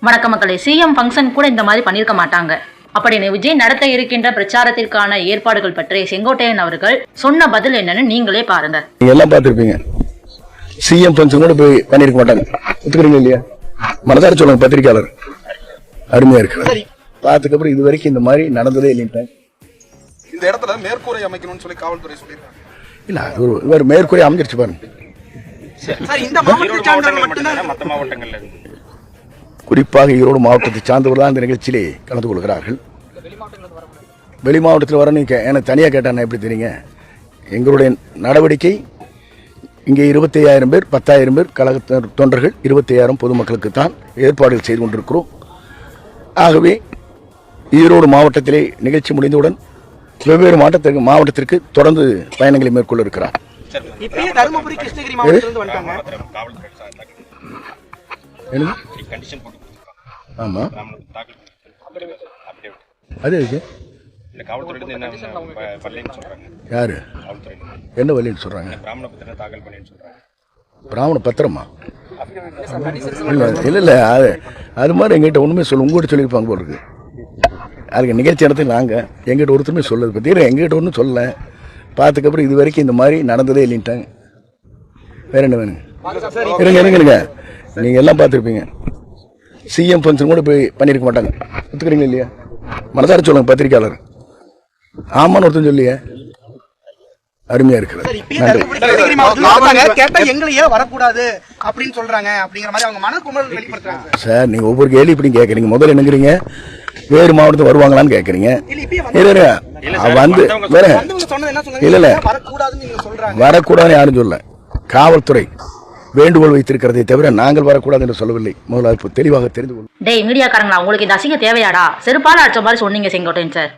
வணக்க மக்களே, CM function கூட இந்த மாதிரி பண்ணியிருக்க மாட்டாங்க. அப்படின்னு விஜய் நடத்த இருக்கின்ற பிரச்சாரத்திற்கான ஏற்பாடுகள் பற்றி செங்கோட்டையன் அவர்கள் சொன்ன பதில் என்னன்னு நீங்களே பாருங்க. எல்லாம் பார்த்துருப்பீங்க. சிஎம் ஃபங்க்ஷன் கூட போய் பண்ணியிருக்க மாட்டாங்க. ஒத்துக்கிறீங்க இல்லையா? மனதார சொல்லுங்க, பத்திரிகையாளர் அருமையா இருக்கு. பார்த்ததுக்கப்புறம் இது வரைக்கும் இந்த மாதிரி நடந்ததே இல்லைன்ட்டாங்க. இந்த இடத்துல மேற்கூரை அமைக்கணும்னு சொல்லி காவல்துறை சொல்லியிருக்காங்க. இல்ல, அது ஒரு மேற்கூரை அமைஞ்சிருச்சு பாருங்க. குறிப்பாக ஈரோடு மாவட்டத்தை சார்ந்தவர்கள் தான் இந்த நிகழ்ச்சியிலே கலந்து கொள்கிறார்கள். வெளி மாவட்டத்தில் வர நீங்க எனக்கு தனியாக கேட்டாங்க, எப்படி தெரியுங்க? எங்களுடைய நடவடிக்கை இங்கே 25,000 பேர், 10,000 பேர் கழக தொண்டர்கள், 25,000 பொதுமக்களுக்கு தான் ஏற்பாடுகள் செய்து கொண்டிருக்கிறோம். ஆகவே ஈரோடு மாவட்டத்திலே நிகழ்ச்சி முடிந்தவுடன் வெவ்வேறு மாவட்டத்திற்கு தொடர்ந்து பயணங்களை மேற்கொள்ள இருக்கிறார். ஆமா, அது யாரு என்ன வழின்னு சொல்றாங்க? பிராமண பத்திரமா? இல்ல அது மாதிரி எங்கிட்ட ஒண்ணுமே சொல்ல, உங்ககிட்ட சொல்லியிருப்பாங்க போல இருக்கு. அதுக்கு நிகழ்ச்சி இடத்துல நாங்கள் எங்கிட்ட ஒருத்தருமே சொல்லது பற்றி எங்கிட்ட ஒன்றும் சொல்லல. பார்த்துக்கப்புறம் இது வரைக்கும் இந்த மாதிரி நடந்ததே இல்லைன்ட்டாங்க. வேற என்ன வேணுங்க? இருங்க, நீங்கள் எல்லாம் பார்த்துருப்பீங்க. சிஎம் ஃபங்க்ஷன் கூட போய் பண்ணியிருக்க மாட்டாங்க. ஒத்துக்கிறீங்க இல்லையா? மனதார சொல்லுங்க, பத்திரிகையாளர் ஆமான்னு ஒருத்தன் சொல்லியே. அருமையா இருக்கிறது. சார், நீங்க ஒவ்வொரு கேள்வி இப்படி கேட்கறீங்க. முதல்ல என்னங்கிறீங்க, வேறு மாவட்டத்தில் வருவாங்களான்னு கேட்கறீங்க. இல்ல வரக்கூடாதுன்னு யாரும் சொல்ல. காவல்துறை வேண்டுகோள் வைத்திருக்கிறதை தவிர நாங்கள் வரக்கூடாது என்று சொல்லவில்லை. முதல்ல தெளிவாக தெரிந்து கொள்ளும். டேய் மீடியாக்காரங்களா, உங்களுக்கு இந்த அசிங்க தேவையாடா? செருப்பால அடிச்ச மாதிரி சொன்னீங்க செங்கோட்டையன் சார்.